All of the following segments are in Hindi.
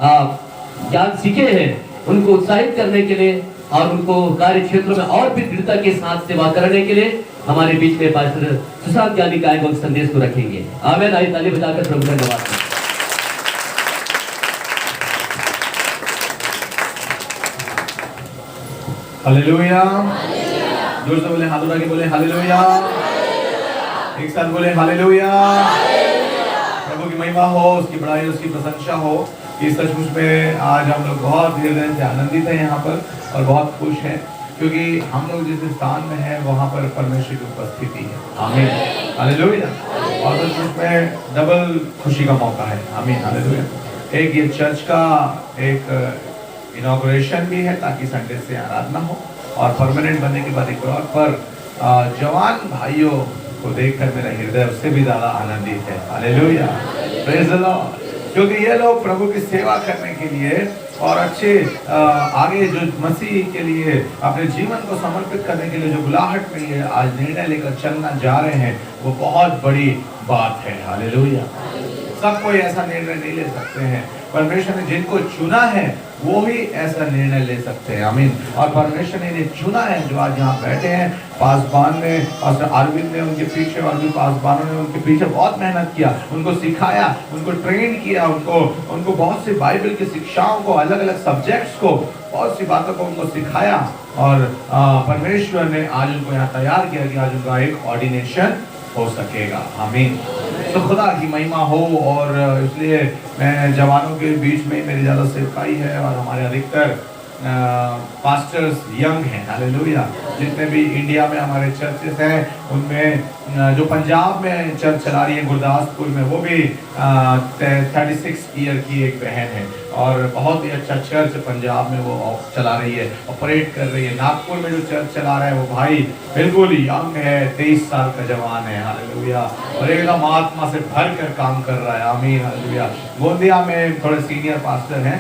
ज्ञान सीखे हैं, उनको उत्साहित करने के लिए और उनको कार्य क्षेत्रों में और भी दृढ़ता के साथ सेवा करने के लिए हमारे बीच में पास्टर सुशांत ज्ञानी का एक संदेश को रखेंगे। आमीन। आइए ताली बजाकर प्रभु का धन्यवाद करें। हालेलुया। जोर से बोले, हाथ उठा के बोले हालेलुया। एक साथ बोले हालेलुया। प्रभु की महिमा हो, उसकी बड़ाई, उसकी प्रशंसा हो। इस सचमुच में आज हम लोग बहुत हृदय से आनंदित हैं यहाँ पर और बहुत खुश हैं, क्योंकि हम लोग जिस स्थान में हैं वहाँ पर परमेश्वर की उपस्थिति है। आमीन। हालेलुया। और सचमुच में डबल खुशी का मौका है। आमीन। हालेलुया। एक ये चर्च का एक इनॉग्रेशन भी है ताकि संडे से आराधना हो, और परमानेंट बनने के बाद एक और पर जवान भाइयों को देखकर मेरा हृदय उससे भी ज्यादा आनंदित है। हालेलुया। Praise the Lord. क्योंकि ये लोग प्रभु की सेवा करने के लिए और अच्छे आगे जो मसीह के लिए अपने जीवन को समर्पित करने के लिए जो बुलाहट में ये आज निर्णय लेकर चलना जा रहे हैं, वो बहुत बड़ी बात है। हालेलुया। सब कोई ऐसा निर्णय नहीं ले सकते हैं। परमेश्वर ने जिनको चुना है वो ही ऐसा निर्णय ले सकते हैं। आमीन। और परमेश्वर ने इन्हें चुना है जो आज यहाँ बैठे हैं। पासवान ने, पास्टर अरविंद ने उनके पीछे, और भी पासवानों ने उनके पीछे बहुत मेहनत किया, उनको सिखाया, उनको ट्रेन किया, उनको बहुत सी बाइबल की शिक्षाओं को, अलग अलग सब्जेक्ट्स को, बहुत सी बातों को उनको सिखाया, और परमेश्वर ने आज उनको यहाँ तैयार किया कि आज उनका एक ऑर्डिनेशन हो सकेगा। आमीन। तो खुदा की महिमा हो। और इसलिए मैं जवानों के बीच में मेरी ज़्यादा सेवकाई है, और हमारे अधिकतर पास्टर्स यंग हैं। हालेलुया। जितने भी इंडिया में हमारे चर्चेस हैं, उनमें जो पंजाब में चर्च चला रही है गुरदासपुर में, वो भी 36 ईयर की एक बहन है, और बहुत ही अच्छा चर्च पंजाब में वो चला रही है, ऑपरेट कर रही है। नागपुर में जो चर्च चला रहा है वो भाई बिल्कुल यंग है, 23 साल का जवान है। हालेलुया। और एकदम आत्मा से भर कर काम कर रहा है। आमीन। हालेलुया। गोंदिया में थोड़े सीनियर पास्टर हैं,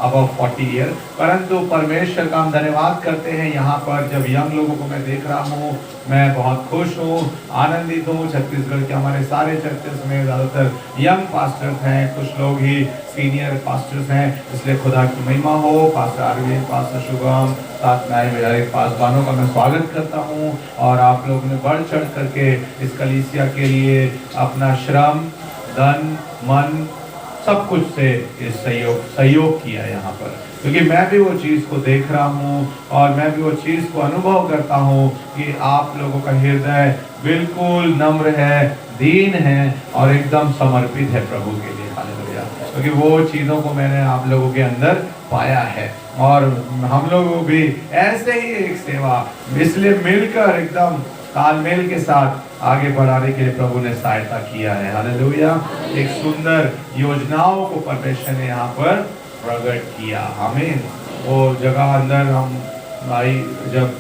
अबव 40 ईयर, परंतु परमेश्वर का हम धन्यवाद करते हैं। यहाँ पर जब यंग लोगों को मैं देख रहा हूँ, मैं बहुत खुश हूँ, आनंदित हूँ। छत्तीसगढ़ के हमारे सारे चर्चेस में ज़्यादातर यंग पास्टर्स हैं, कुछ लोग ही सीनियर पास्टर्स हैं, इसलिए खुदा की महिमा हो। पास्टर अरविंद, पास्टर शुभम, साथ में आए मेरे पासवानों का मैं स्वागत करता हूँ। और आप लोगों ने बढ़ चढ़ करके इस कलीसिया के लिए अपना श्रम, धन, मन, सब कुछ से इस सहयोग किया यहाँ पर, क्योंकि मैं भी वो चीज़ को देख रहा हूँ, और मैं भी वो चीज़ को अनुभव करता हूँ कि आप लोगों का हृदय बिल्कुल नम्र है, दीन है, और एकदम समर्पित है प्रभु के लिए। हालेलुया। क्योंकि वो चीज़ों को मैंने आप लोगों के अंदर पाया है, और हम लोग भी ऐसे ही एक सेवा इसलिए मिलकर एकदम तालमेल के साथ आगे बढ़ाने के लिए प्रभु ने सहायता किया है। हालेलुया। एक सुंदर योजनाओं को परमेश्वर ने यहाँ पर प्रकट किया। आमीन। वो जगह अंदर हम भाई, जब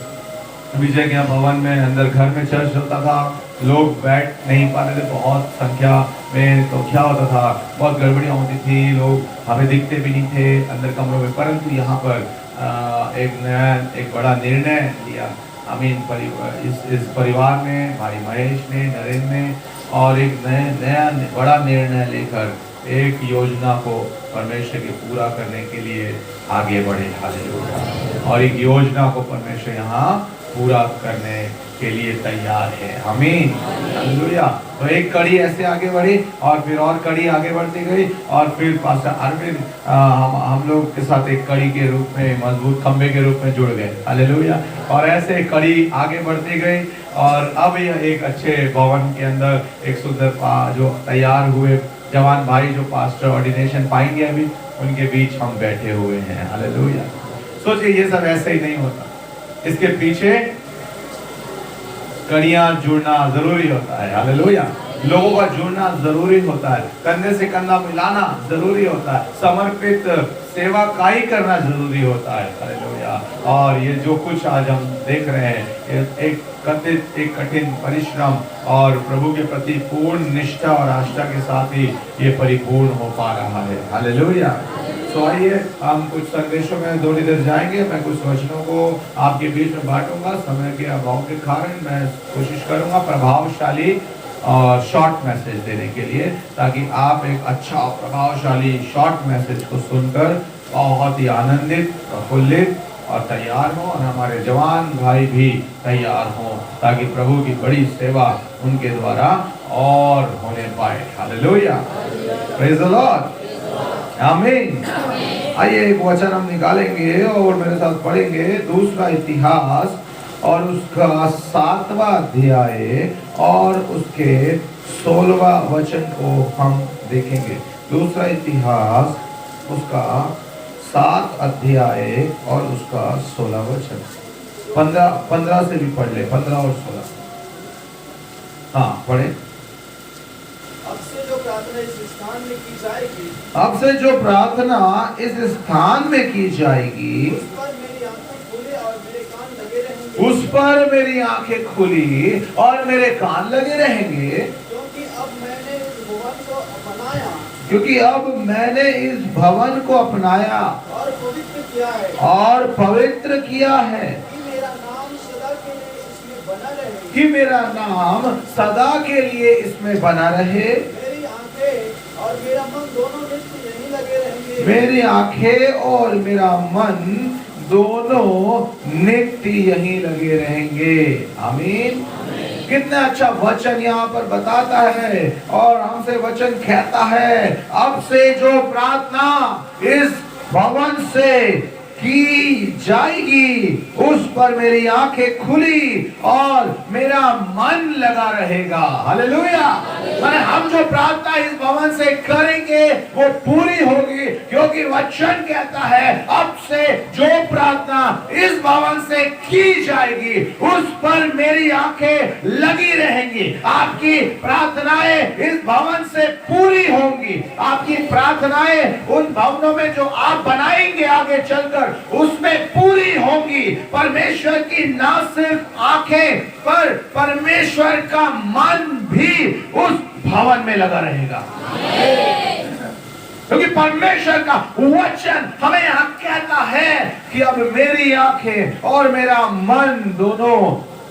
विजय के भवन में अंदर घर में चर्च होता था, लोग बैठ नहीं पाते थे बहुत संख्या में, तो क्या होता था, बहुत गड़बड़ियाँ होती थी, लोग हमें दिखते भी नहीं थे अंदर कमरों में। परंतु यहाँ पर एक बड़ा निर्णय लिया। आमीन। इस परिवार ने, भाई महेश ने, नरेंद्र ने, और एक नया बड़ा निर्णय लेकर एक योजना को परमेश्वर के पूरा करने के लिए आगे बढ़े। हालेलुया। और एक योजना को परमेश्वर यहाँ पूरा करने के लिए तैयार है। आमीन। हालेलुया। तो एक कड़ी ऐसे आगे बढ़ी, और फिर और कड़ी आगे बढ़ती गई, और फिर पास्टर अरविंद हम लोग के साथ एक कड़ी के रूप में, मजबूत खंबे के रूप में जुड़ गए। हालेलुया। और ऐसे कड़ी आगे बढ़ती गई, और अब यह एक अच्छे भवन के अंदर एक सुंदर जो तैयार हुए जवान भाई जो पास्टर ऑर्डिनेशन पाएंगे, अभी उनके बीच हम बैठे हुए हैं। हालेलुया। सोचिए, ये सब ऐसे ही नहीं होता, इसके पीछे कड़ियां जुड़ना जरूरी होता है। हालेलुया। लोगों का जुड़ना जरूरी होता है, कंधे से कंधा मिलाना जरूरी होता है, समर्पित सेवा काई करना जरूरी होता है। हालेलुया। और ये जो कुछ आज हम देख रहे हैं, एक कठिन परिश्रम और प्रभु के प्रति पूर्ण निष्ठा और आस्था के साथ ही ये परिपूर्ण हो पा रहा है। हालेलुया। तो आइए हम कुछ संदेशों में थोड़ी देर जाएंगे। मैं कुछ वचनों को आपके बीच में बांटूंगा। समय के अभाव के कारण मैं कोशिश करूंगा प्रभावशाली और शॉर्ट मैसेज देने के लिए, ताकि आप एक अच्छा प्रभावशाली शॉर्ट मैसेज को सुनकर बहुत ही आनंदित, प्रफुल्लित और तैयार हो, और हमारे जवान भाई भी तैयार हो, ताकि प्रभु की बड़ी सेवा उनके द्वारा और होने पाए। हालेलुया, प्रेज द लॉर्ड, आमीन। आइए एक वचन हम निकालेंगे और मेरे साथ पढ़ेंगे दूसरा इतिहास और उसका 7वां अध्याय और उसके 16वां वचन को हम देखेंगे। दूसरा इतिहास उसका 7 अध्याय और उसका 16 वचन। 15 से भी पढ़ ले, 15 और 16। हाँ पढ़े। अब से जो प्रार्थना इस स्थान में की जाएगी, अब से जो प्रार्थना इस स्थान में की जाएगी, उस पर मेरी आंखें खुले और मेरे कान लगे रहेंगे। उस पर मेरी आंखें खुली और मेरे कान लगे रहेंगे, क्योंकि अब मैंने इस भवन को अपनाया क्योंकि अब मैंने इस भवन को अपनाया और पवित्र किया है, और पवित्र किया है, कि मेरा नाम सदा के लिए इसमें बना रहे। कि मेरा नाम सदा के लिए इसमें बना रहे। मेरी आंखें और मेरा मन दोनों नित्य यहीं लगे रहेंगे। मेरी आंखें और मेरा मन दोनों नित्य यहीं लगे रहेंगे। आमीन। कितना अच्छा वचन यहाँ पर बताता है, और हमसे वचन कहता है, अब से जो प्रार्थना इस भवन से की जाएगी, उस पर मेरी आंखें खुली और मेरा मन लगा रहेगा। हालेलुया। माने हम जो प्रार्थना इस भवन से करेंगे वो पूरी होगी, क्योंकि वचन कहता है अब से जो प्रार्थना इस भवन से की जाएगी, उस पर मेरी आंखें लगी रहेंगी। आपकी प्रार्थनाएं इस भवन से पूरी होंगी। आपकी प्रार्थनाएं उन भवनों में जो आप बनाएंगे आगे चलकर, उसमें पूरी होंगी। परमेश्वर की ना सिर्फ आंखें, पर परमेश्वर का मन भी उस भवन में लगा रहेगा, क्योंकि परमेश्वर का वचन हमें यहाँ कहता है कि अब मेरी आंखें और मेरा मन दोनों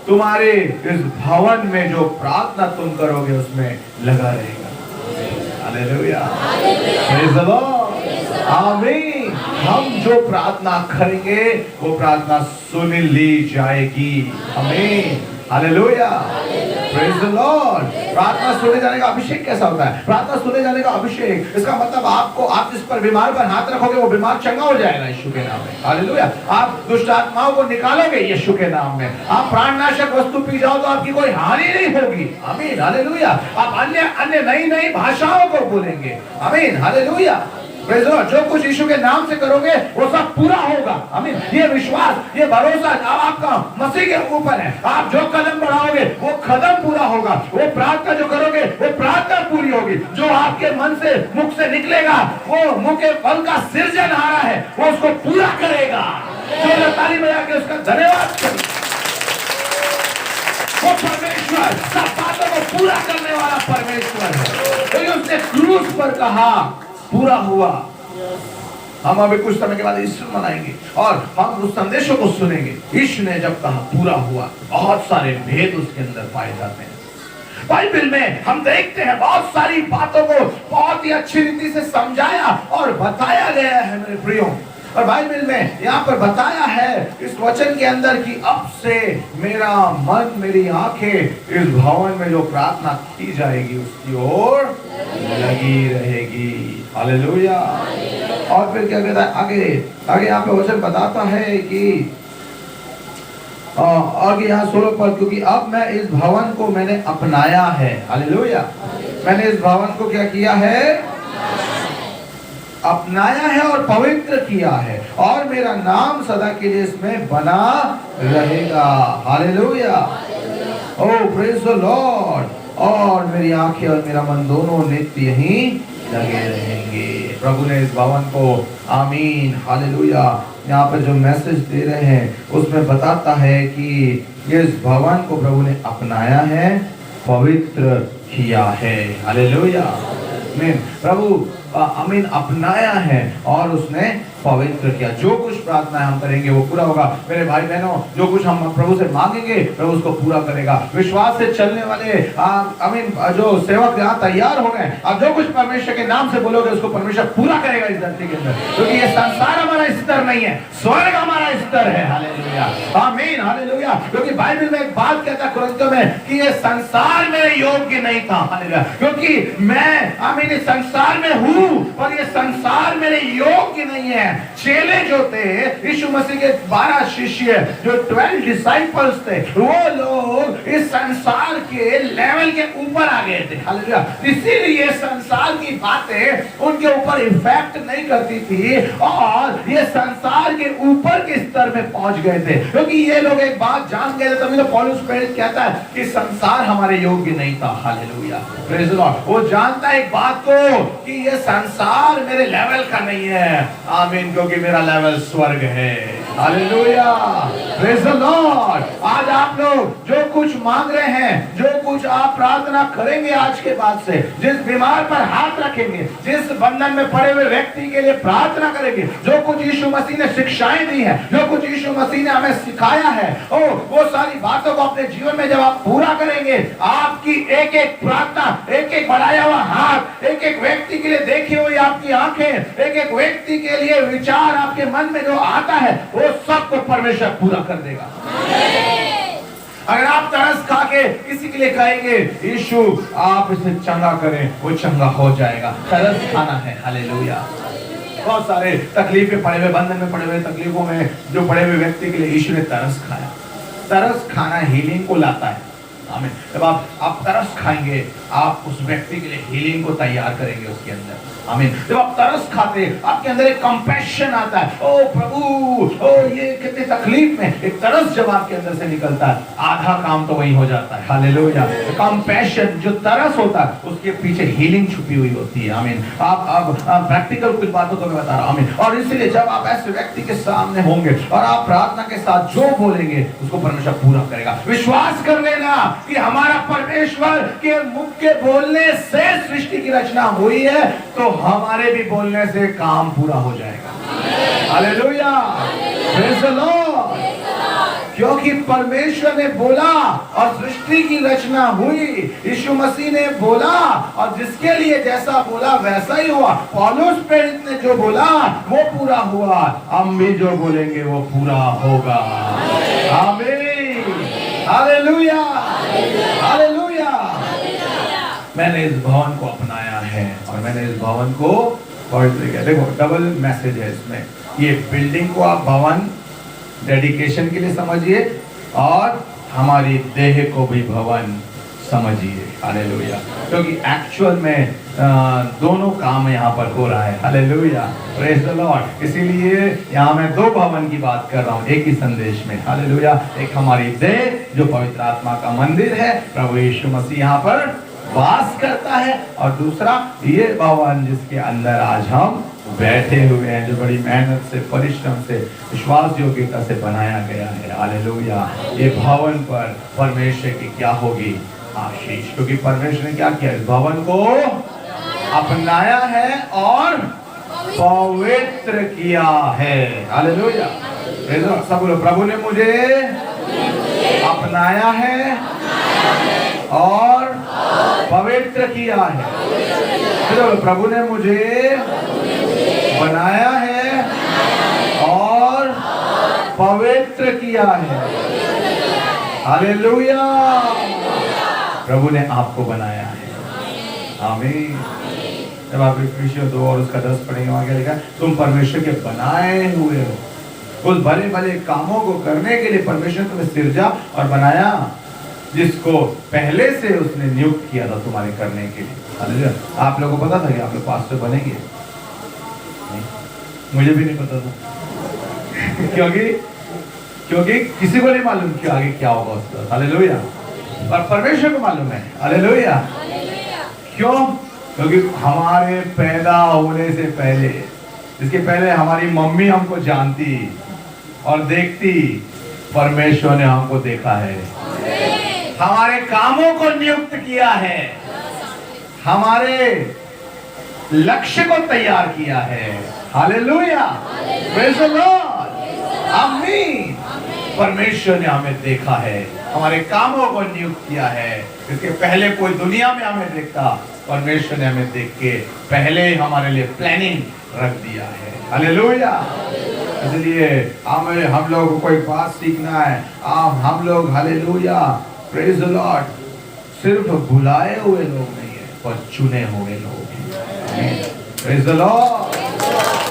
तुम्हारे इस भवन में जो प्रार्थना तुम करोगे उसमें लगा रहेगा। हालेलुया, प्रेज़ द लॉर्ड, आमीन। हम जो प्रार्थना करेंगे वो प्रार्थना सुन ली जाएगी। आमीन, हालेलुया, प्रेज़ द लॉर्ड। प्रार्थना सुने जाने का अभिषेक कैसा होता है? प्रार्थना सुने जाने का अभिषेक, इसका मतलब आप जिस पर बीमार पर हाथ रखोगे वो बीमार चंगा हो जाएगा यीशु के नाम में। हालेलुया। आप दुष्ट आत्माओं को निकालोगे यीशु के नाम में। आप प्राणनाशक वस्तु पी जाओ तो आपकी कोई हानि नहीं होगी। आमीन, हालेलुया। आप अन्य नई भाषाओं को बोलेंगे। आमीन, हालेलुया, प्रेज़ द लॉर्ड। जो कुछ यीशु के नाम से करोगे वो सब पूरा होगा। आमीन। ये विश्वास, ये भरोसा आपका मसीह के ऊपर है। आप जो कदम बढ़ाओगे वो कदम पूरा होगा। वो प्रार्थना जो करोगे वो प्रार्थना पूरी होगी। जो आपके मन से, मुख से निकलेगा, वो मुख के फल का सृजनहारा है, वो उसको पूरा करेगा। जो ताली बजा के उसका धन्यवाद करें। वो परमेश्वर सब बातों को पूरा करने वाला परमेश्वर है। तो उसने क्रूस पर कहा पूरा हुआ। हम अभी कुछ समय के बाद ईस्टर मनाएंगे और हम उस संदेशों को सुनेंगे। यीशु ने जब कहा पूरा हुआ, बहुत सारे भेद उसके अंदर पाए जाते हैं। बाइबल में हम देखते हैं बहुत सारी बातों को बहुत ही अच्छी रीति से समझाया और बताया गया है मेरे प्रियो। और बाइबल में यहाँ पर बताया है इस वचन के अंदर कि अब से मेरा मन, मेरी आंखें इस भवन में जो प्रार्थना की जाएगी उसकी ओर लगी रहेगी। हालेलुया। और फिर क्या कहता है आगे यहाँ पे वचन बताता है कि आगे यहाँ 16 पद, क्योंकि अब मैं इस भवन को मैंने अपनाया है। हालेलुया। मैंने इस भवन को क्या किया है? अपनाया है और पवित्र किया है, और मेरा नाम सदा के लिए इसमें बना रहेगा। Hallelujah, oh praise the Lord. और मेरी आंखें और मेरा मन दोनों नित्य यहीं लगे रहेंगे। प्रभु ने इस भवन को, आमीन, हालेलुया, यहाँ पर जो मैसेज दे रहे हैं उसमें बताता है कि इस भवन को प्रभु ने अपनाया है, पवित्र किया है। हालेलुया, आमीन। प्रभु आमीन अपनाया है और उसने पवित्र किया। जो कुछ प्रार्थना हम करेंगे वो पूरा होगा। मेरे भाई बहनों, जो कुछ हम प्रभु से मांगेंगे प्रभु उसको पूरा करेगा। विश्वास से चलने वाले आमीन जो सेवक यहाँ तैयार हो गए, अब जो कुछ परमेश्वर के नाम से बोलोगे उसको परमेश्वर पूरा करेगा इस धरती के अंदर, क्योंकि ये संसार हमारा स्तर नहीं है, स्वर्ग हमारा स्तर है। हालेलुया, आमीन, हालेलुया। क्योंकि बाइबल में एक बात कहता है कुरिन्थियों में कि ये संसार मेरे योग्य नहीं था। हालेलुया, क्योंकि मैं आमीन इस संसार में हूँ और ये संसार मेरे योग्य नहीं है। चेले जो थे, यीशु मसीह के 12 शिष्य जो 12 डिसाइपल्स थे, वो लोग इस संसार के लेवल के ऊपर आ गए थे। हालेलुया, इसीलिए संसार की बातें उनके ऊपर इफेक्ट नहीं करती थी और ये संसार के ऊपर के स्तर में पहुंच गए थे, क्योंकि ये लोग एक बात जान गए थे। तभी तो पौलुस प्रेरित कहता है कि संसार हमारे योग्य नहीं था। Hallelujah, praise the Lord. वो जानता है एक बात को कि ये संसार मेरे लेवल का नहीं है, आमीन, क्योंकि मेरा लेवल स्वर्ग है। Hallelujah, praise the Lord. आज आप लोग जो कुछ मांग रहे हैं, जो कुछ आप प्रार्थना करेंगे आज के बाद से, जिस बीमार पर हाथ रखेंगे, जिस बंधन में पड़े हुए व्यक्ति के लिए प्रार्थना करेंगे, जो कुछ यीशु मसीह ने शिक्षाएं दी है, जो कुछ यीशु मसीह ने हमें सिखाया है, वो सारी बातों को अपने जीवन में जब आप पूरा करेंगे, आपकी एक एक प्रार्थना, एक एक बढ़ाया हुआ हाथ, एक एक व्यक्ति के लिए देखी हुई आपकी आंखें, एक एक व्यक्ति के लिए विचार आपके मन में जो आता है, वो सबको परमेश्वर पूरा कर देगा। अगर आप तरस खा के किसी के लिए कहेंगे यीशु आप इसे चंगा करें, वो चंगा हो जाएगा। तरस खाना है। हालेलुया। बहुत सारे तकलीफ में पड़े हुए, बंधन में पड़े हुए, तकलीफों में जो पड़े हुए व्यक्ति के लिए यीशु ने तरस खाया। तरस खाना हीलिंग को लाता है। आमीन। जब आप तरस खाएंगे, आप उस व्यक्ति के लिए हीलिंग को तैयार करेंगे उसके अंदर। आमीन। जब आप तरस खाते, आपके अंदर एक कंपैशन आता है, ओ प्रभु, ओ ये कितनी तकलीफ में, एक तरस जब आपके अंदर से निकलता है, आधा काम तो वही हो जाता है। हालेलुया। कंपैशन, जो तरस होता है, उसके पीछे हीलिंग छुपी हुई होती है। आमीन। आप प्रैक्टिकल कुछ बातों को मैं बता रहा हूं। आमीन। और इसलिए जब आप ऐसे व्यक्ति के सामने होंगे और आप प्रार्थना के साथ जो बोलेंगे उसको परमेश्वर पूरा करेगा। विश्वास कर लेना कि हमारा परमेश्वर के मुख के बोलने से सृष्टि की रचना हुई है, तो हमारे भी बोलने से काम पूरा हो जाएगा। Hallelujah, praise the Lord. क्योंकि परमेश्वर ने बोला और सृष्टि की रचना हुई, यीशु मसीह ने बोला और जिसके लिए जैसा बोला वैसा ही हुआ। पौलुस प्रेरित ने जो बोला वो पूरा हुआ, हम भी जो बोलेंगे वो पूरा होगा। आमीन, हालेलुया, हालेलुया। मैंने इस भवन को अपनाया है और मैंने इस भवन को पवित्र किया। देखो डबल मैसेज है इसमें। ये बिल्डिंग को आप भवन डेडिकेशन के लिए समझिए और हमारी देह को भी भवन समझिए। हालेलुया। क्योंकि एक्चुअल में दोनों काम यहाँ पर हो रहा है। Hallelujah, praise the Lord. इसीलिए यहाँ मैं दो भवन की बात कर रहा हूँ एक ही संदेश में। हालेलुया। एक हमारी देह जो पवित्र आत्मा का मंदिर है, प्रभु यीशु मसीह यहाँ पर वास करता है, और दूसरा ये भवन जिसके अंदर आज हम बैठे हुए हैं, जो बड़ी मेहनत से, परिश्रम से, विश्वास योग्यता से बनाया गया है। हालेलुया। ये भवन पर परमेश्वर की क्या होगी आशीष, क्योंकि परमेश्वर ने क्या किया, इस भवन को अपनाया है और पवित्र किया है। हालेलुया। सब बोलो, प्रभु ने मुझे अपनाया है और पवित्र किया है। प्रभु ने मुझे बनाया है और पवित्र किया है। हालेलुया। प्रभु ने आपको बनाया है। आमीन। जब आप इफिसियों 2 और उसका 10 पढ़ेंगे, वहां क्या लिखा है, तुम परमेश्वर के बनाए हुए हो, उस भले भले कामों को करने के लिए परमेश्वर तुम्हें सिरजा और बनाया, जिसको पहले से उसने नियुक्त किया था तुम्हारे करने के लिए। हालेलुया। आप लोगों को पता था कि आप लोग पास्टर बनेंगे? नहीं, मुझे भी नहीं पता था। क्योंकि किसी को नहीं मालूम कि आगे क्या होगा उसका। हालेलुया। और परमेश्वर को मालूम है। हालेलुया। क्यों? क्योंकि हमारे पैदा होने से पहले, इसके पहले हमारी मम्मी हमको जानती और देखती, परमेश्वर ने हमको देखा है, हमारे कामों को नियुक्त किया है, हमारे लक्ष्य को तैयार किया है। हालेलुया, प्रेज द लॉर्ड, आमीन। परमेश्वर ने हमें देखा है, हमारे कामों को नियुक्त किया है। इसके पहले कोई दुनिया में हमें देखता, परमेश्वर ने हमें देख के पहले ही हमारे लिए प्लानिंग रख दिया है। हालेलुया। इसलिए हम लोग को कोई बात सीखना है, हम लोग हालेलुया, प्रेज द लॉर्ड, सिर्फ बुलाए हुए लोग नहीं है, पर चुने हुए लोग हैं। Praise the Lord,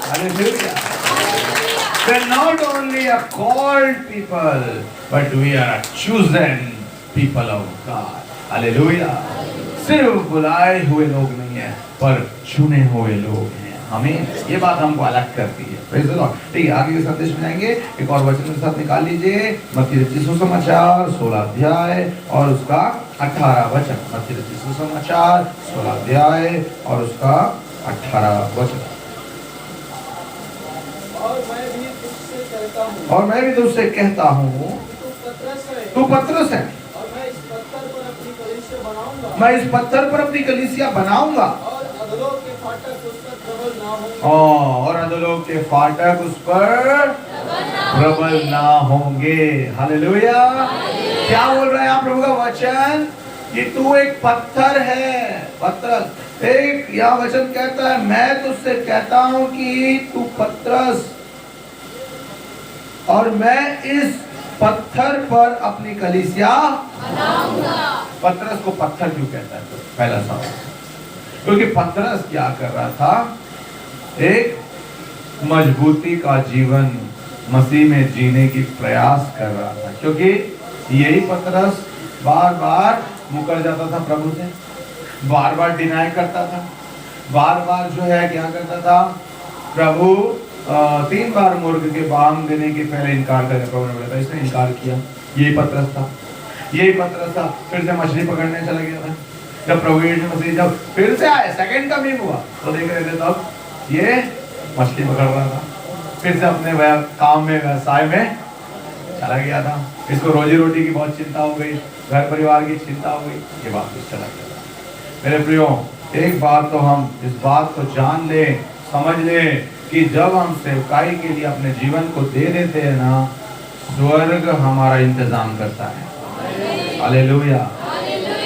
hallelujah. We're not only a called people, but we are a chosen people of God. Hallelujah. सिर्फ बुलाए हुए लोग नहीं है, पर चुने हुए लोग हैं। हमें ये बात हमको अलग करती है। Praise the Lord. ठीक है, आगे के संदेश में जाएंगे। एक और वचन के साथ निकाल लीजिए, मत्ती रचित सुसमाचार 16 अध्याय और उसका 18 वचन। मत्ती रचित सुसमाचार 16 अध्याय और उसका 18 वचन। और मैं भी तुझसे कहता हूँ, तू पतरस है, और मैं इस पत्थर पर अपनी कलीसिया बनाऊंगा, मैं इस पत्थर पर अपनी कलीसिया बनाऊंगा, और अधोलोक के फाटक उस पर प्रबल ना होंगे। और अधोलोक के फाटक उस पर प्रबल ना होंगे। हालेलुया। क्या बोल रहा है आप प्रभु का वचन? कि तू एक पत्थर है, पतरस। एक यह वचन कहता है, मैं तुझसे कहता हूं कि तू पतरस, और मैं इस पत्थर पर अपनी कलीसिया बनाऊंगा। पतरस को पत्थर क्यों कहता है? पहला सवाल, क्योंकि पतरस क्या कर रहा था? एक मजबूती का जीवन मसीह में जीने की प्रयास कर रहा था, क्योंकि यही पतरस बार बार मुकर जाता था प्रभु से, बार बार डिनाई करता था, बार बार जो है क्या करता था? प्रभु 3 बार मुर्ग के बांग देने के पहले इनकार करने प्रभु ने बोला था, इसने इनकार किया। यही पतरस था, यही पतरस था। फिर से मछली पकड़ने चला गया था। जब प्रभु यीशु मसीह जब फिर से आए, सेकंड कमिंग हुआ, तो देख रहे थे तब ये मछली पकड़ रहा था। फिर से अपने काम में, व्यवसाय में चला गया था। इसको रोजी रोटी की बहुत चिंता हो गई, घर परिवार की चिंता हो गई, ये वापस चला गया था। मेरे प्रियो, एक बात तो हम इस बात को जान ले, समझ ले कि जब हम सेवकाई के लिए अपने जीवन को दे देते हैं ना, स्वर्ग हमारा इंतजाम करता है। Hallelujah.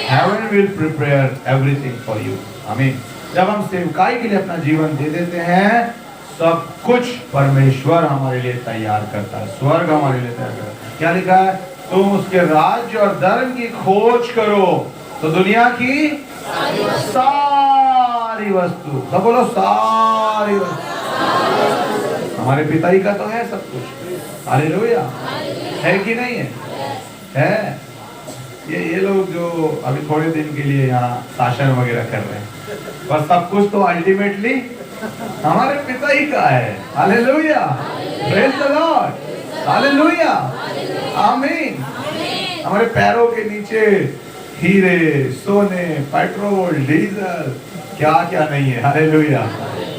Heaven will prepare everything for you. आमीन। जब हम सेवकाई के लिए अपना जीवन दे देते हैं, सब कुछ परमेश्वर हमारे लिए तैयार करता है, स्वर्ग हमारे लिए तैयार करता है। क्या लिखा है? तुम उसके राज्य और धर्म की खोज करो तो दुनिया की सारी वस्तु, सब बोलो सारी वस्तु, हमारे पिता ही का तो है सब कुछ। हालेलुया। है कि नहीं है? है। ये लोग जो अभी थोड़े दिन के लिए यहाँ शासन वगैरह कर रहे हैं, बस सब कुछ तो अल्टीमेटली हमारे पिता ही का है। Hallelujah. Praise the Lord. Hallelujah. आमीन। हमारे पैरों के नीचे हीरे, सोने, पेट्रोल, डीजल, क्या क्या नहीं है। हालेलुया।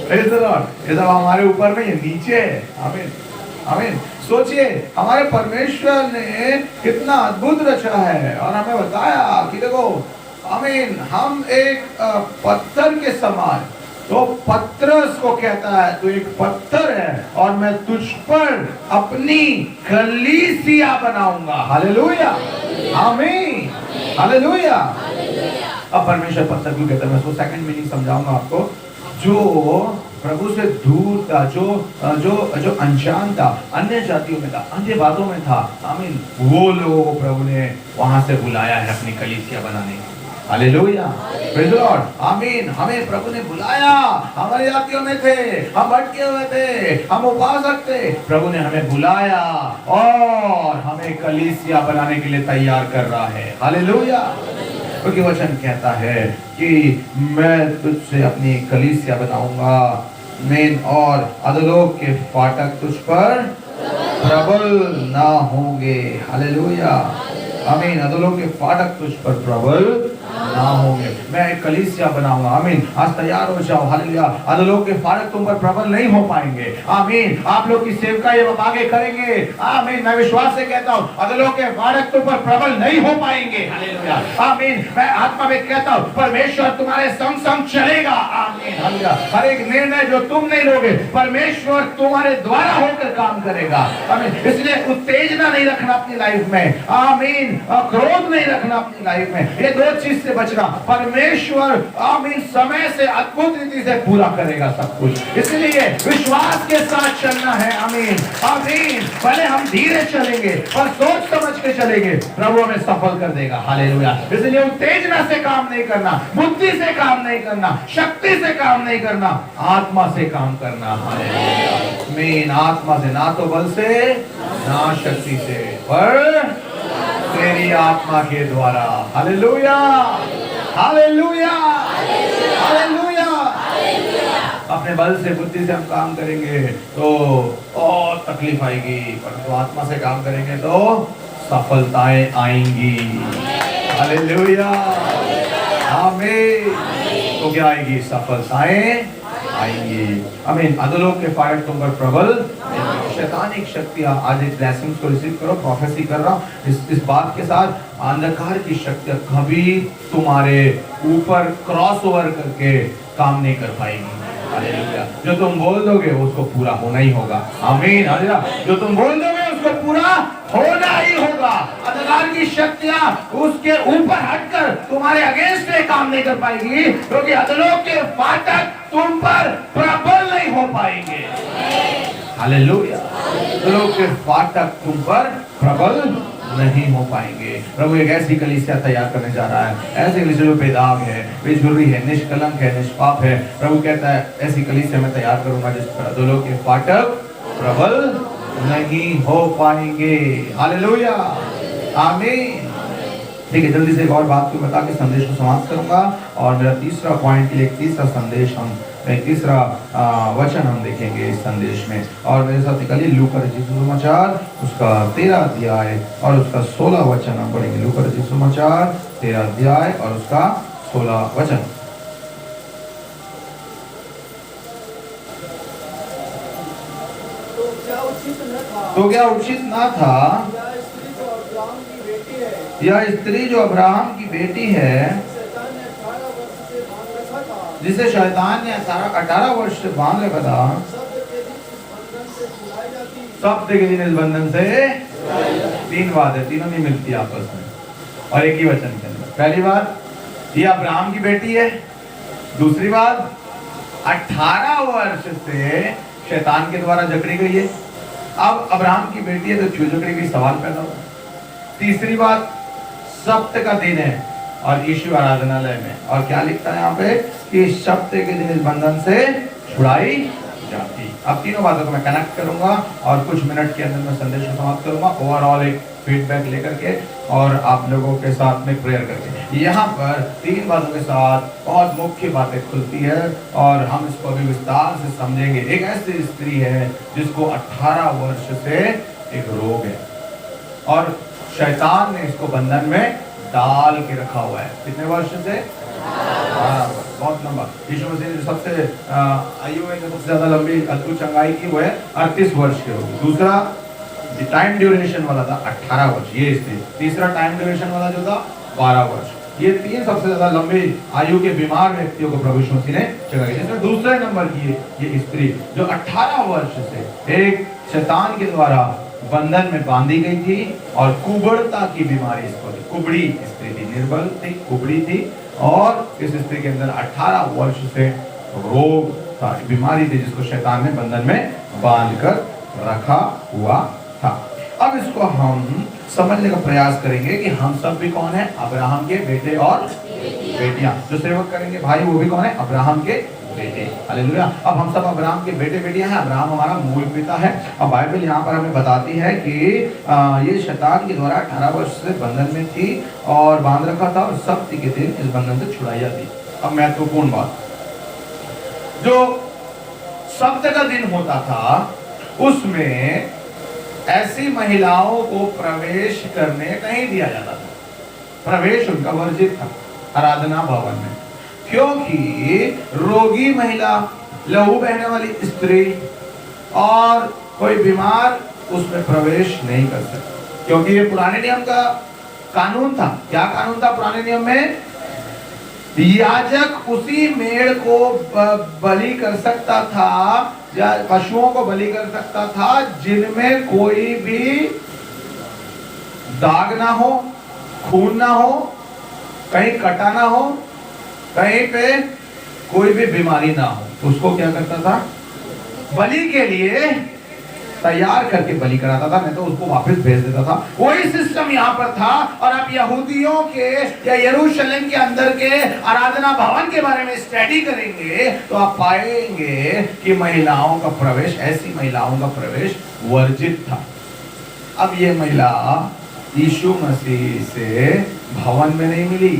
Praise the Lord. ये सब हमारे ऊपर नहीं है, नीचे है। आमीन। आमीन। सोचिए, हमारे परमेश्वर ने कितना अद्भुत रचा है और हमें बताया कि देखो, आमीन, हम एक पत्थर के समान, तो पतरस को कहता है तू एक पत्थर है और मैं तुझ पर अपनी कलीसिया बनाऊंगा। हालेलुया। आमीन। हालेलुया। अब परमेश्वर पत्थर क्यों कहता है, मैं उसको सेकंड मीनिंग समझाऊंगा आपको। जो प्रभु से दूर था, जो अनजान था, अन्य जातियों में था, अन्य बातों में था, आमीन, वो लोगों को प्रभु ने वहां से बुलाया है अपनी कलीसिया बनाने के। हालेलुया। Praise the Lord. आमीन। हमें प्रभु ने बुलाया, हमारी जातियों में थे, हम भटके हुए थे, हम उपासक थे, प्रभु ने हमें बुलाया और हमें कलीसिया बनाने के लिए तैयार कर रहा है। हालेलुया। क्योंकि वचन कहता है कि मैं तुझसे अपनी कलीसिया बनाऊंगा, मेन, और अधोलोक के फाटक तुझ पर प्रबल ना होंगे। हालेलुया। आमीन। अधोलोक के फाटक तुझ पर प्रबल ना होंगे। मैं एक कलीसिया बनाऊंगा। आमीन। आज तैयार हो जाओ। हालेलुया। अधोलोक के फाटक तुम पर प्रबल नहीं हो पाएंगे। आमीन। आप लोग की सेवका ये आगे करेंगे। आमीन। मैं विश्वास से कहता हूँ अधोलोक के फाटक तुम पर प्रबल नहीं हो पाएंगे। हालेलुया। आमीन। मैं आत्मा में कहता हूँ परमेश्वर तुम्हारे संग संग चलेगा। आमीन। हालेलुया। हर एक निर्णय जो तुम नहीं लोगे परमेश्वर तुम्हारे द्वारा होकर काम करेगा। आमीन। इसलिए उत्तेजना नहीं रखना अपनी लाइफ में। आमीन। क्रोध नहीं रखना अपनी लाइफ में। ये दो चीज से बचना। परमेश्वर आमीन समय से अद्भुत रीति से पूरा करेगा सब कुछ। इसलिए विश्वास के साथ चलना है। आमीन। आमीन। पहले हम धीरे चलेंगे और सोच समझ के चलेंगे, प्रभु हमें सफल कर देगा। हालेलुया। इसलिए उत्तेजना से काम नहीं करना, बुद्धि से काम नहीं करना, शक्ति से काम नहीं करना, आत्मा से काम करना। हालेलुया। आमीन। आत्मा से, ना तो बल से ना शक्ति से, पर तेरी आत्मा के द्वारा। हालेलुया। हालेलुया। हालेलुया। अपने बल से, बुद्धि से हम काम करेंगे तो बहुत तकलीफ आएगी, परंतु आत्मा से काम करेंगे तो सफलताएं आएंगी। हालेलुया। आमीन। तो क्या आएगी? सफलताएं आएंगी। आमीन। अधोलोक के फाटक तुम पर प्रबल, शैतानिक शक्तियां, आज एक ब्लेसिंग्स को रिसीव करो। प्रोफेसी कर रहा हूं इस बात के साथ, अंधकार की शक्तियां कभी तुम्हारे ऊपर क्रॉस ओवर करके काम नहीं कर पाएंगी। हालेलुया। जो तुम बोल दोगे उसको पूरा होना ही होगा। आमीन। हालेलुया। जो तुम बोल दोगे उसको पूरा होना ही होगा। अंधकार की शक्तियां उसके ऊपर हटकर तुम्हारे अगेंस्ट में काम नहीं कर पाएगी, क्योंकि अधोलोक के फाटक तुम पर प्रबल नहीं हो पाएंगे। हालेलुया। अधोलोक के फाटक तुम पर प्रबल नहीं हो पाएंगे। प्रभु एक ऐसी कलीसिया तैयार करने जा रहा है, ऐसी कलीसिया जो बेदाग है, बेझुर्री है, निष्कलंक है, निष्पाप है। प्रभु कहता है ऐसी कलीसिया मैं तैयार करूंगा जिस पर अधोलोक के फाटक प्रबल नहीं हो पाएंगे। हालेलुया। आमीन। ठीक है, जल्दी से एक और बात को बता के संदेश को समाप्त करूंगा, और मेरा तीसरा पॉइंट के लिए एक तीसरा संदेश एक तीसरा वचन हम देखेंगे इस संदेश में। और मेरे साथ निकालिए लूका रचित सुसमाचार उसका 13 अध्याय और उसका 16 वचन हम पढ़ेंगे। लूका रचित सुसमाचार 13 अध्याय और उसका 16 वचन। तो क्या उचित न था यह स्त्री जो अब्राहम की बेटी है, जिसे शैतान ने 18 वर्ष से बांध रखा था, सप्ते के दिन इस बंधन से। 3 बात है, तीनों नहीं मिलती आपस में और एक ही वचन के अंदर। पहली बात ये अब्राहम की बेटी है। दूसरी बात 18 वर्ष से शैतान के द्वारा जकड़ी गई है। अब अब्राहम की बेटी है तो क्यों जकड़ी गई, सवाल पैदा हुआ। तीसरी बात सप्त का दिन है और यीशु आराधनालय में, और क्या लिखता है यहाँ पे कि सप्ते के दिन इस बंधन से छुड़ाई जाती। अब तीनों बातों को मैं कनेक्ट करूंगा और कुछ मिनट के अंदर मैं संदेश को समाप्त करूंगा, ओवरऑल एक फीडबैक लेकर के और आप लोगों के साथ में प्रेयर करके। यहाँ पर 3 बातों के साथ बहुत मुख्य बातें खुलती है और हम इसको अभी विस्तार से समझेंगे। एक ऐसी स्त्री है जिसको 18 वर्ष से एक रोग है और शैतान ने इसको बंधन में डाल के रखा हुआ है। कितने वर्ष से? 18 वर्ष। बहुत लंबा। यीशु मसीह ने सबसे आयु में सबसे ज्यादा लंबी अद्भुत चंगाई की वो है 38 वर्ष की होगी। दूसरा टाइम ड्यूरेशन वाला था 18 वर्ष ये स्त्री। तीसरा टाइम ड्यूरेशन वाला जो था 12 वर्ष। ये 3 सबसे ज्यादा लंबी आयु के बीमार व्यक्तियों को प्रभु यीशु मसीह ने चंगाई। जिसमें दूसरे नंबर की ये स्त्री जो 18 वर्ष से एक शैतान के द्वारा बंधन में बांधी गई थी और कुबड़ता की बीमारी इसको थी। कुबड़ी स्त्री थी, निर्बल थी, कुबड़ी थी और इस स्त्री के अंदर 18 वर्ष से रोग था, बीमारी थी जिसको शैतान ने बंधन में बांध कर रखा हुआ था। अब इसको हम समझने का प्रयास करेंगे कि हम सब भी कौन है? अब्राहम के बेटे और बेटियां। जो सेवक करेंगे भाई वो भी कौन है? अब्राहम के बेटे। हालेलुया। अब हम सब अब्राहम के बेटे बेटियां हैं। अब्राहम हमारा मूल पिता है। अब बाइबल यहाँ पर हमें बताती है कि ये शैतान के द्वारा 18 वर्ष से बंधन में थी और बांध रखा था और सप्त के दिन इस बंधन से छुड़ाई जाती। अब महत्वपूर्ण बात, जो सप्त का दिन होता था उसमें ऐसी महिलाओं को प्रवेश करने नहीं दिया जाता था। प्रवेश उनका वर्जित था। आराधना भवन में, क्योंकि रोगी महिला, लहू बहने वाली स्त्री और कोई बीमार उसमें प्रवेश नहीं कर सकता, क्योंकि ये पुराने नियम का कानून था। क्या कानून था पुराने नियम में? याजक उसी मेढ़ को बलि कर सकता था या पशुओं को बलि कर सकता था जिनमें कोई भी दाग ना हो, खून ना हो, कहीं कटा ना हो, कहीं पे कोई भी बीमारी ना हो। उसको क्या करता था? बलि के लिए तैयार करके बलि कराता था, नहीं तो उसको वापस भेज देता था। वही सिस्टम यहाँ पर था। और आप यहूदियों के या यरूशलेम के अंदर के आराधना भवन के बारे में स्टडी करेंगे तो आप पाएंगे कि महिलाओं का प्रवेश, ऐसी महिलाओं का प्रवेश वर्जित था। अब ये महिला यीशु मसीह से भवन में नहीं मिली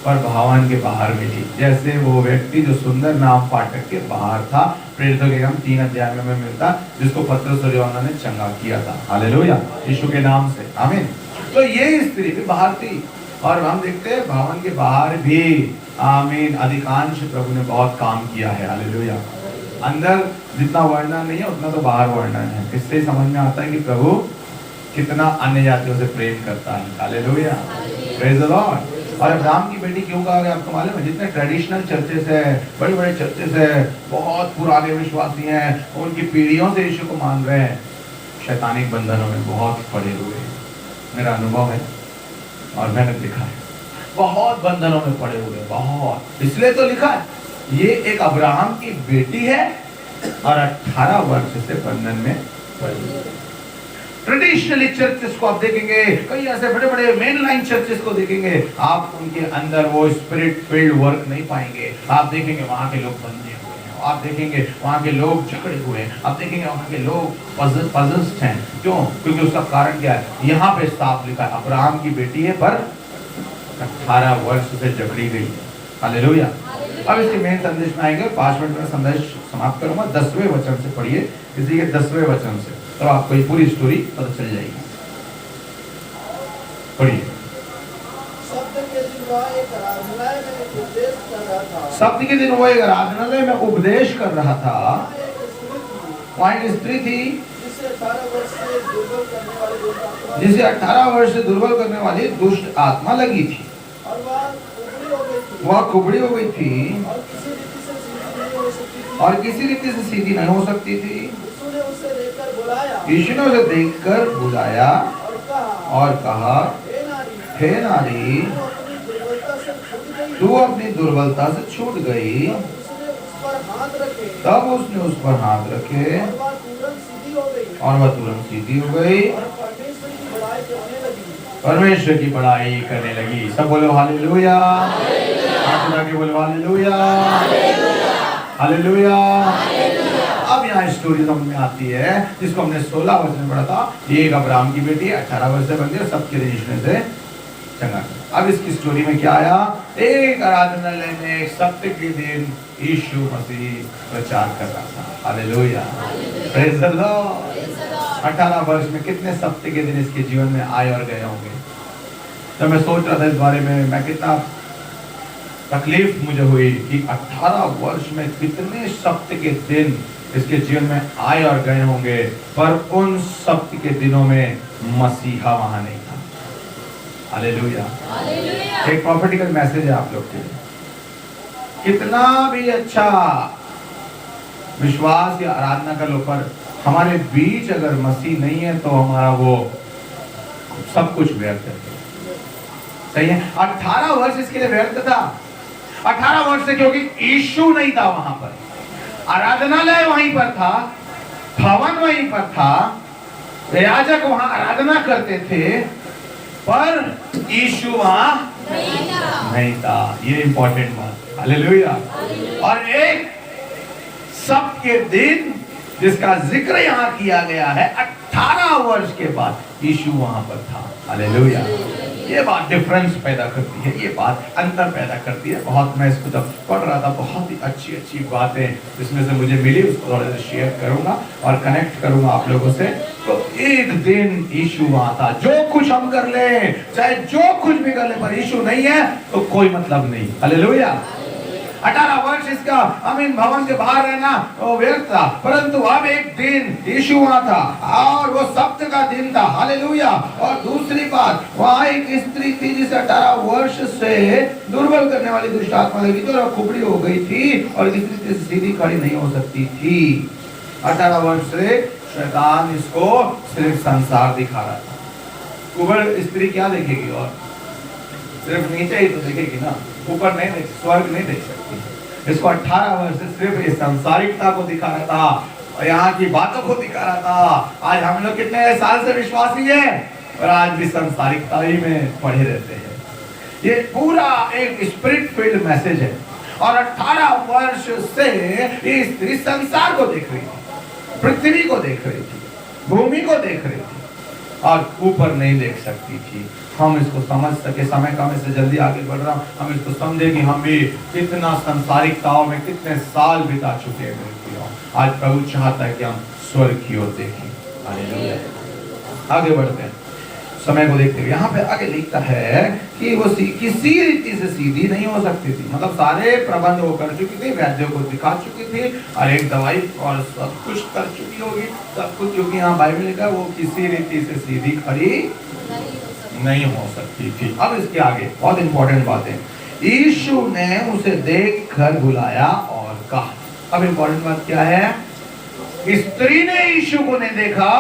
पर भवन के बाहर मिली। जैसे वो व्यक्ति जो सुंदर नाम फाटक के बाहर था, प्रेरितों के काम 3 अध्याय में हमें मिलता, जिसको पतरस और यूहन्ना ने चंगा किया था। हालेलुया, यीशु के नाम से, आमीन। तो ये स्त्री भी बाहर थी और हम देखते हैं भवन के बाहर भी, आमीन, अधिकांश प्रभु ने बहुत काम किया है। हालेलुया। अंदर जितना वर्णन नहीं है उतना तो बाहर वर्णन है। इससे समझ में आता है कि प्रभु कितना अन्य जातियों से प्रेम करता है। Hallelujah, praise the Lord. और अब्राहम की बेटी क्यों कहा गया आपको मालूम है? जितने ट्रेडिशनल चर्चेस है, बड़े बड़े चर्चेस है, बहुत पुराने विश्वासी हैं, उनकी पीढ़ियों से यीशु को मान रहे हैं, शैतानिक बंधनों में बहुत पड़े हुए हैं। मेरा अनुभव है और मैंने देखा है, बहुत बंधनों में पड़े हुए, बहुत। इसलिए तो लिखा है ये एक अब्राहम की बेटी है और 18 वर्ष से बंधन में पड़ी है। ट्रेडिशनली चर्चेस को आप देखेंगे, कई ऐसे बड़े बड़े मेन लाइन चर्चेस को देखेंगे, आप उनके अंदर वो स्पिरिट फील्ड वर्क नहीं पाएंगे। आप देखेंगे वहां के लोग बंधे हुए हैं, आप देखेंगे वहां के लोग झगड़े हुए हैं, आप देखेंगे वहां के लोग पजल्स हैं। क्यों? क्योंकि उसका कारण क्या है? यहाँ पे साफ लिखा है अब्राहम की बेटी है पर 18 वर्ष से जकड़ी गई है। हालेलुया। अब इसके मेन संदेश में आएंगे, 5 मिनट में संदेश समाप्त करूंगा। 10वें वचन से पढ़िए, इसी के 10वें वचन से, तो आपको ये पूरी स्टोरी पता चल जाएगी। पढ़िए। सप्त के दिन वह एक आराधनालय में उपदेश कर रहा था। सप्त के दिन वो एक आराधनालय में उपदेश कर रहा था। वहाँ एक स्त्री थी जिसे 18 वर्ष से दुर्बल करने वाली दुष्ट आत्मा, जिसे 18 वर्ष से दुर्बल करने वाली दुष्ट आत्मा लगी थी और वह कुबड़ी हो गई थी वह कुबड़ी हो गई थी और किसी रीति से सीधी नहीं हो सकती और किसी रीति से सीधी थी। नहीं हो सकती थी। यीशु ने उसे देखकर बुलाया यीशु ने उसे देखकर बुलाया और कहा, और कहा, हे हे नारी, नारी, तू अपनी दुर्बलता से तू अपनी दुर्बलता से छूट छूट गई। गई। तब उसने उस पर हाथ तब रखे उसने उस पर हाथ रखे और वह तुरंत सीधी हो गई और वह तुरंत सीधी हो गई और परमेश्वर की बड़ाई करने लगी। परमेश्वर की बड़ाई करने लगी। सब बोलो हालेलुया, हाथ उठा के बोलो हालेलुया, हालेलुया। अब यहाँ स्टोरी समझ में आती है जिसको हमने 16 वर्ष में पढ़ा था। ये एक अब्राहम की बेटी 18 वर्ष से बंदी और सबके रजिस्ट्रेशन से चंगा। अब इसकी स्टोरी में क्या आया? एक आराधनालय में एक सप्त के दिन यीशु मसीह प्रचार कर रहा था। Hallelujah, praise the Lord. 18 वर्ष में कितने सप्त के दिन इसके जीवन में आए और गए होंगे। जब मैं सोच रहा था इस बारे में, मैं कितना तकलीफ मुझे हुई कि 18 वर्ष में कितने सप्त के दिन इसके जीवन में आए और गए होंगे, पर उन सप्त के दिनों में मसीहा वहां नहीं था। हालेलुया। एक प्रॉफिटिकल मैसेज है आप लोग के लिए। कितना भी अच्छा विश्वास या आराधना कर लो, पर हमारे बीच अगर मसीह नहीं है तो हमारा वो सब कुछ व्यर्थ है। सही है। 18 वर्ष इसके लिए व्यर्थ था। 18 वर्ष से, क्योंकि यीशु नहीं था वहां पर, आराधनालय वहीं पर था, भवन वहीं पर था, याजक वहां आराधना करते थे, पर यीशु वहां नहीं था। ये इंपॉर्टेंट बात। हालेलुया। और एक सप्त के दिन जिसका जिक्र यहाँ किया गया है, 18 वर्ष के बाद यीशु वहां पर था। हालेलुया। ये बात डिफरेंस पैदा करती है, ये बात अंतर पैदा करती है। बहुत, मैं इसको जब पढ़ रहा था बहुत ही अच्छी अच्छी बातें इसमें से मुझे मिली, उसको थोड़ा सा शेयर करूंगा और कनेक्ट करूंगा आप लोगों से। तो एक दिन यीशु आता, जो कुछ हम कर ले, चाहे जो कुछ भी कर ले, पर यीशु नहीं है तो कोई मतलब नहीं। हालेलुया। 18 वर्ष इसका भवन के बाहर रहना वो व्यर्थ था, परंतु अब एक दिन यीशु वहां था और वो सप्त का दिन था। हालेलुया। और दूसरी बात, वहां एक स्त्री थी जिसे 18 वर्ष से दुर्बल करने वाली दुष्ट आत्मा लगी थी और कुबड़ी हो गई थी और स्त्री सीधी खड़ी नहीं हो सकती थी। 18 वर्ष से शैतान इसको सिर्फ संसार दिखा रहा था। कुबड़ स्त्री क्या देखेगी? और सिर्फ नीचे ही तो देखेगी ना, ऊपर नहीं देख, स्वर्ग नहीं देख सकती। इसको 18 वर्ष से सिर्फ इस सांसारिकता को दिखा रहा था और यहाँ की बातों को दिखा रहा था। आज हम लोग कितने साल से विश्वासी हैं और आज भी सांसारिकता ही में पड़े रहते हैं। ये पूरा एक स्पिरिट फील्ड मैसेज है। और 18 वर्ष से ये स्त्री संसार को देख रही थी, पृथ्वी को देख रही थी, भूमि को देख रही थी और ऊपर नहीं देख सकती थी। हम इसको समझ सके, समय कम से जल्दी आगे बढ़ रहा हूँ, हम इसको समझे कि हम भी कितना सांसारिकताओं में कितने साल बिता चुके हैं। आज प्रभु चाहता है कि हम स्वर्ग की ओर देखें। हालेलुया। आगे बढ़ते हैं, समय को देखते हुए यहाँ पे आगे लिखता है कि वो किसी रीति से सीधी नहीं हो सकती थी। मतलब सारे प्रबंध वो कर चुकी थी, वैद्यों को दिखा चुकी थी और एक दवाई और सब कुछ कर चुकी होगी, सब कुछ, क्योंकि यहाँ बाइबल लिखा है वो किसी रीति से सीधी खड़ी नहीं हो सकती थी। अब इसके आगे बहुत इंपॉर्टेंट बात है, यीशु ने उसे देखकर बुलाया और कहा। अब इंपॉर्टेंट बात क्या है? स्त्री ने यीशु को नहीं देखा,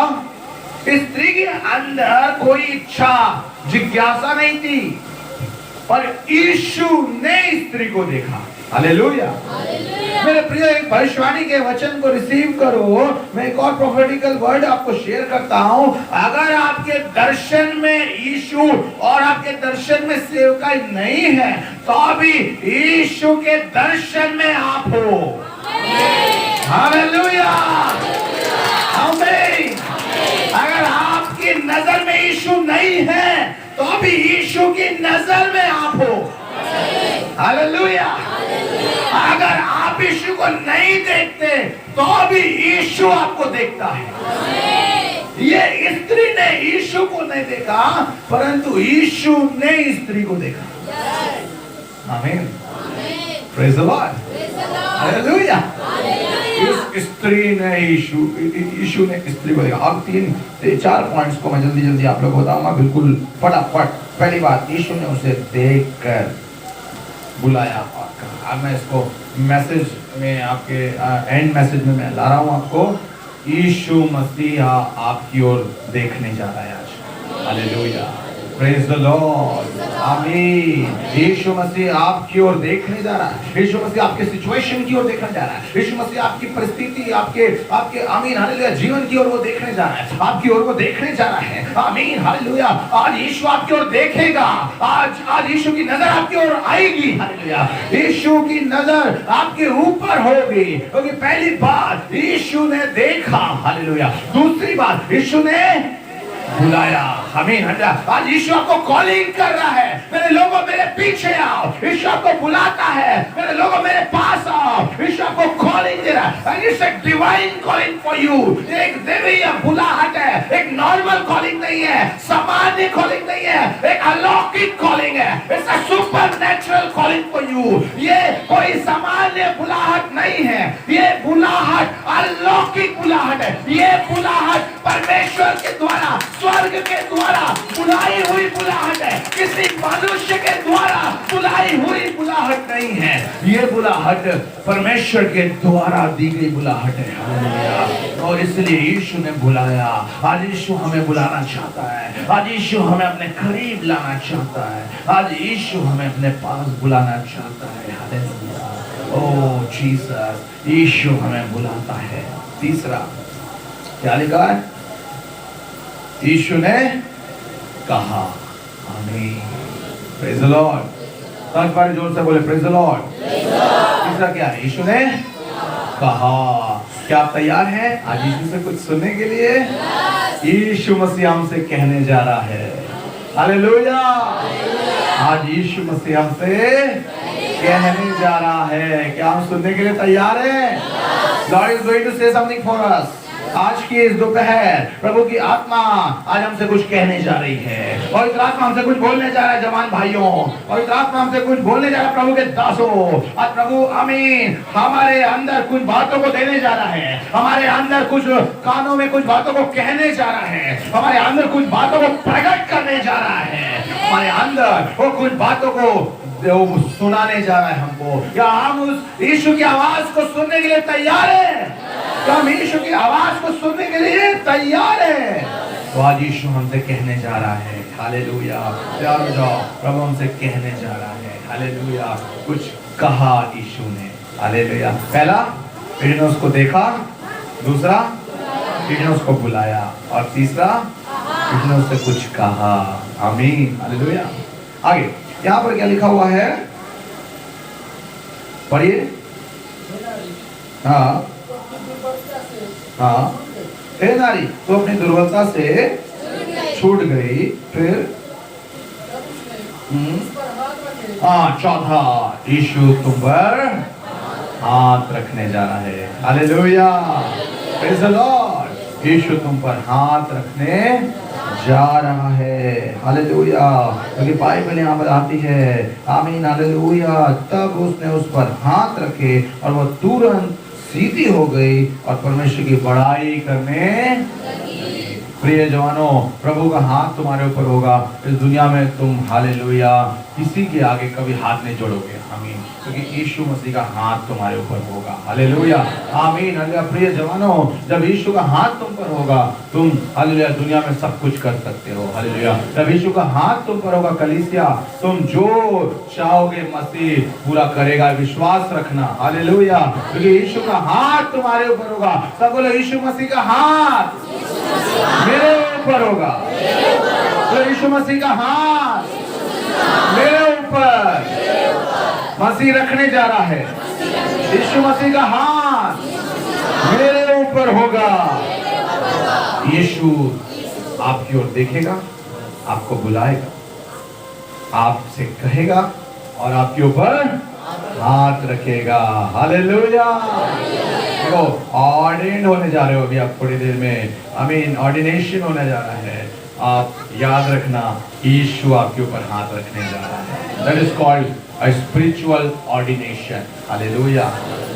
स्त्री के अंदर कोई इच्छा जिज्ञासा नहीं थी, पर यीशु ने स्त्री को देखा। हालेलुया। मेरे प्रिय, एक भविष्यवाणी के वचन को रिसीव करो। मैं एक और प्रोफेटिकल वर्ड आपको शेयर करता हूं। अगर आपके दर्शन में यीशु और आपके दर्शन में सेवकाई नहीं है, तो भी यीशु के दर्शन में आप हो। हालेलुया। आमीन। अगर आपकी नजर में यीशु नहीं है, तो भी यीशु की नजर में आप हो। हालेलुया। अगर आप यीशु को नहीं देखते, तो भी यीशु आपको देखता है। ये स्त्री ने यीशु को नहीं देखा, परंतु यीशु ने स्त्री को देखा। आमीन। Praise the Lord. हालेलुया। इस स्त्री ने यीशु ने स्त्री को देखा। अब 3-4 पॉइंट्स को मैं जल्दी आप लोग बताऊंगा, बिल्कुल फटाफट। पहली बात, यीशु ने उसे देखकर बुलाया और कहा। अब मैं इसको मैसेज में, आपके एंड मैसेज में मैं ला रहा हूं आपको। यीशु मसीह आपकी ओर देखने जा रहा है आज। हालेलुया। Praise the Lord. आमीन। यीशु मसीह आपकी ओर देखने जा रहा है। यीशु मसीह आपके सिचुएशन की ओर देखने जा रहा है। यीशु मसीह आपकी परिस्थिति, आपके आमीन हालेलुया जीवन की ओर वो देखने जा रहा है, आपकी ओर वो देखने जा रहा है। आमीन हालेलुया। आज यीशु आपकी ओर देखेगा। आज यीशु की नजर आपकी ओर आएगी। हालेलुया। यीशु की नजर आपके ऊपर होगी, क्योंकि पहली बात यीशु ने देखा। हालेलुया। दूसरी बात, यीशु ने बुलाया। आमीन। आज यीशु आपको कॉलिंग कर रहा है, मेरे लोगों मेरे पीछे आओ। यीशु आपको बुलाता है, मेरे लोगों मेरे पास आओ। यीशु आपको कॉलिंग दे रहा है। It's a divine calling for you. एक देवीय बुलाहट है, एक नॉर्मल कॉलिंग नहीं है, सामान्य कॉलिंग नहीं है, एक अलौकिक कॉलिंग है। It's a supernatural calling for you. ये कोई सामान्य बुलाहट नहीं है, ये बुलाहट अलौकिक बुलाहट है। ये बुलाहट परमेश्वर के द्वारा, स्वर्ग के द्वारा बुलाई हुई बुलाहट है, किसी मनुष्य के द्वारा बुलाई हुई बुलाहट नहीं है। ये बुलाहट परमेश्वर के द्वारा दी गई बुलाहट है। और इसलिए यीशु ने बुलाया। आज यीशु हमें बुलाना चाहता है, आज यीशु हमें अपने करीब लाना चाहता है, आज यीशु हमें अपने पास बुलाना चाहता है। हालेलुया। ओह जीसस, यीशु हमें बुलाता है। तीसरा क्या लिखा है? यीशु ने कहा। आमीन। Praise the Lord. एक बार जोर से बोले प्रेज़ द लॉर्ड। तीसरा क्या है? यीशु ने कहा। क्या आप तैयार हैं आज यीशु से कुछ सुनने के लिए? यीशु मसीह हमसे कहने जा रहा है। हालेलुया। आज यीशु मसीह हमसे कहने जा रहा है। क्या हम सुनने के लिए तैयार हैं? Lord is going to say something for us. आज की इस दोपहर प्रभु की आत्मा आज हमसे कुछ कहने जा रही है, और इस आत्मा हमसे कुछ बोलने जा रहा है जवान भाइयों, और इस आत्मा हमसे कुछ बोलने जा रहा है प्रभु के दासों। आज प्रभु आमीन हमारे अंदर कुछ बातों को देने जा रहा है, हमारे अंदर कुछ कानों में कुछ बातों को कहने जा रहा है, हमारे अंदर कुछ बातों को प्रकट करने जा रहा है, हमारे अंदर वो कुछ बातों को वो सुनाने जा रहा है हमको। क्या हम उस यीशु की आवाज को सुनने के लिए तैयार हैं? क्या हम यीशु की आवाज को सुनने के लिए तैयार हैं? तो आज यीशु हमसे कहने जा रहा है, हालेलुया। तैयार हो जाओ, प्रभु हमसे कहने जा रहा है, हालेलुया। कुछ कहा यीशु ने, हालेलुया। पहला फिर ने उसको देखा, दूसरा फिर ने उसको बुलाया, और तीसरा फिर ने उससे कुछ कहा। आमीन, हालेलुया। आगे यहाँ पर क्या लिखा हुआ है, पढ़िए। हाँ हाँ, हे नारी तो अपनी दुर्बलता से छूट गई। फिर हाँ, चौथा, यीशु तुम पर हाथ रखने जा रहा है, हालेलुया, प्रेज़ द लॉर्ड। यीशु तुम पर हाथ रखने जा रहा है, हालेलुया। क्योंकि बाइबल यहाँ पर आती है, आमीन, हालेलुया। तब उसने उस पर हाथ रखे और वह तुरंत सीधी हो गई और परमेश्वर की बड़ाई करने। प्रिय जवानों, प्रभु का हाथ तुम्हारे ऊपर होगा। इस दुनिया में तुम, हालेलुया, किसी के आगे कभी हाथ नहीं जोड़ोगे, आमीन, क्योंकि यीशु मसीह का हाथ तुम्हारे ऊपर होगा, हालेलुया, आमीन, हालेलुया। प्रिय जवानों, जब यीशु का हाथ तुम पर होगा, तुम, हालेलुया, दुनिया में सब कुछ कर सकते हो, हालेलुया। जब यीशु का हाथ तुम पर होगा, कलीसिया, तुम जो चाहोगे मसीह पूरा करेगा, विश्वास रखना, हालेलुया, क्योंकि यीशु का हाथ तुम्हारे ऊपर होगा। सब बोलो, यीशु मसीह का हाथ मेरे ऊपर होगा। तो यीशु मसीह का हाथ मेरे ऊपर मसीह रखने जा रहा है। यीशु मसीह का हाथ मेरे ऊपर होगा। यीशु आपकी ओर देखेगा, आपको बुलाएगा, आपसे कहेगा और आपके ऊपर हाथ रखेगा, हालेलुया। देखो, ऑर्डिनेट होने जा रहे हो अभी आप थोड़ी देर में, आमीन, ऑर्डिनेशन होने जा रहा है। आप याद रखना, यीशु आपके ऊपर हाथ रखने जा रहा है। That is called a spiritual ordination, hallelujah.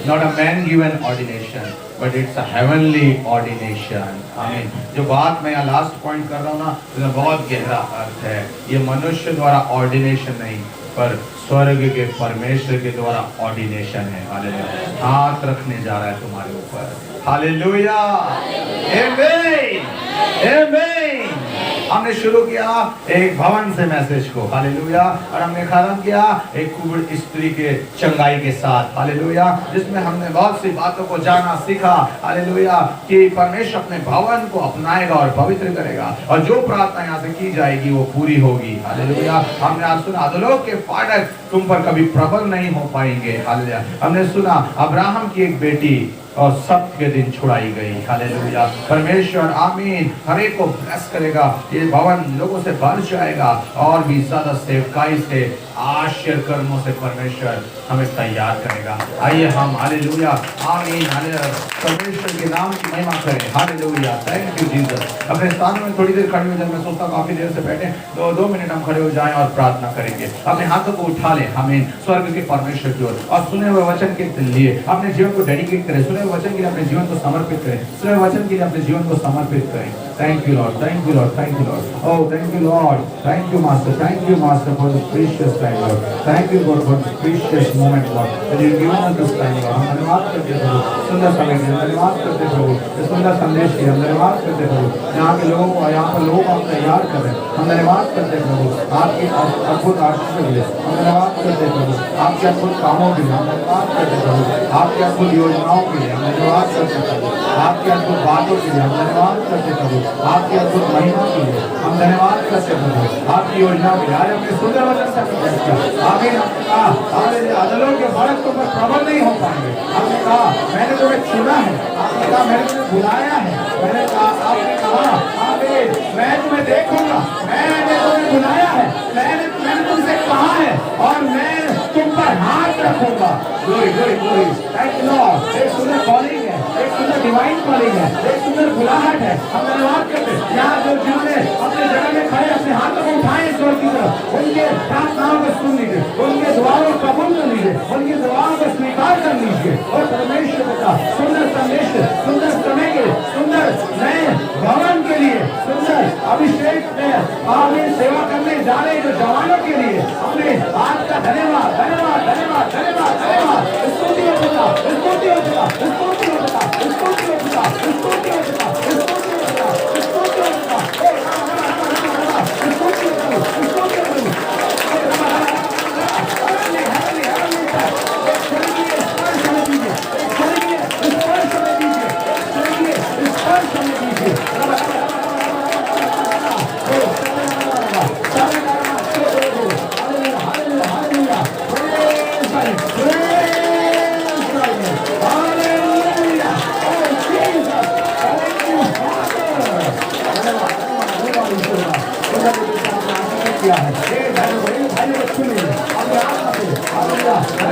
Not a man given ordination, but it's a heavenly ordination, आमीन। जो बात मैं यहाँ लास्ट पॉइंट कर रहा हूँ ना, इसमें बहुत गहरा अर्थ है। ये मनुष्य द्वारा ऑर्डिनेशन नहीं, पर स्वर्ग के परमेश्वर के द्वारा ऑर्डिनेशन है, हालेलुया। हाथ रखने जा रहा है तुम्हारे ऊपर, हालेलुया, आमीन, आमीन। हमने शुरू किया एक भवन से मैसेज को, हालेलुया, और हमने खत्म किया एक कुबड़ स्त्री के चंगाई के साथ, हालेलुया, जिसमें हमने बहुत सी बातों को जाना, सीखा, हालेलुया, कि परमेश्वर अपने भवन को अपनाएगा और पवित्र करेगा, और जो प्रार्थना यहाँ से की जाएगी वो पूरी होगी, हालेलुया। हमने आज सुना, अधोलोक के फाटक तुम पर कभी प्रबल नहीं हो पाएंगे, हालेलुया। हमने सुना अब्राहम की एक बेटी और सप्त के दिन छुड़ाई गई, हालेलुया। परमेश्वर, आमीन, हर एक को ब्लेस करेगा। ये भवन लोगों से भर जाएगा, और भी ज्यादा सेवकाई से, आश्चर्य कर्मों से परमेश्वर हमें तैयार करेगा। आइए हम, हालेलुया, आमीन, हालेलुया, परमेश्वर के नाम की महिमा करें, हालेलुया। Thank you Jesus. अपने स्थान में थोड़ी देर खड़े हो जाए, मैं सोचता हूँ काफी देर से बैठे, दो मिनट हम खड़े हो जाएं और प्रार्थना करेंगे। अपने हाथों को उठा लें, आमीन, स्वर्ग के परमेश्वर की ओर, और सुने हुए वचन के लिए अपने जीवन को डेडिकेट करें। सुने वचन के लिए अपने जीवन को समर्पित करें, सुने वचन के लिए अपने जीवन को समर्पित करें। Thank you Lord, thank you Lord, thank you Lord, oh thank you Lord, thank you master, thank you master for this precious time Lord, thank you God for this precious moment Lord, that you given us this time Lord. हम धन्यवाद करते हैं प्रभु, सुंदर समय के लिए धन्यवाद करते हैं प्रभु, इस सुंदर संदेश के लिए हम धन्यवाद करते हैं प्रभु। यहाँ के लोगों को, यहाँ पर लोगों को आप तैयार कर रहे हैं, हम धन्यवाद करते हैं प्रभु। आपकी अद्भुत आशीष के लिए हम धन्यवाद करते हैं प्रभु, आपके अद्भुत कामों के लिए हम धन्यवाद करते हैं प्रभु, आपकी अद्भुत योजनाओं के लिए हम धन्यवाद करते हैं प्रभु, आपकी अद्भुत बातों के लिए हम धन्यवाद करते हैं प्रभु, आपकी अद्भुत महिमा के लिए हम धन्यवाद करते हैं प्रभु, आपकी योजना के लिए। आज अपने सुंदर वचन से आमीन। आपने कहा, हालेलुया, अधोलोक के फाटक तुम पर प्रबल नहीं हो पाएंगे। आपने कहा, मैंने तुम्हें चुना है, आपने कहा, मैंने तुम्हें बुलाया है, मैंने कहा, आपने कहा, आमीन, मैं तुम्हें देखूंगा, मैंने तुम्हें बुलाया है, मैंने तुमसे कहा है, और मैं तुम पर हाथ रखूंगा। Glory glory glory, thank you Lord. एक सुंदर कॉलिंग है, एक सुंदर डिवाइन कॉलिंग है, एक सुंदर हम धन्यवाद करते हैं यहाँ जो जिन्होंने अपने जगह में खड़े अपने हाथों को उठाए ईश्वर की तरफ, उनके प्रार्थनाओं को सुन लीजिए, उनके दुआओं को कबूल कर लीजिए, उनकी दुआओं को स्वीकार कर लीजिए। और परमेश्वर का सुंदर संदेश, सुंदर समय के, सुंदर नए भवन के लिए, सुंदर अभिषेक में आगे सेवा करने जा रहे जो जवानों के लिए अपने आज का धन्यवाद धन्यवाद धन्यवाद धन्यवाद धन्यवाद। स्तुति हो पिता, स्तुति हो पिता, स्तुति हो पिता, स्तुति हो पिता, स्तुति हो पिता, स्तुति हो पिता, स्तुति हो पिता। किया है।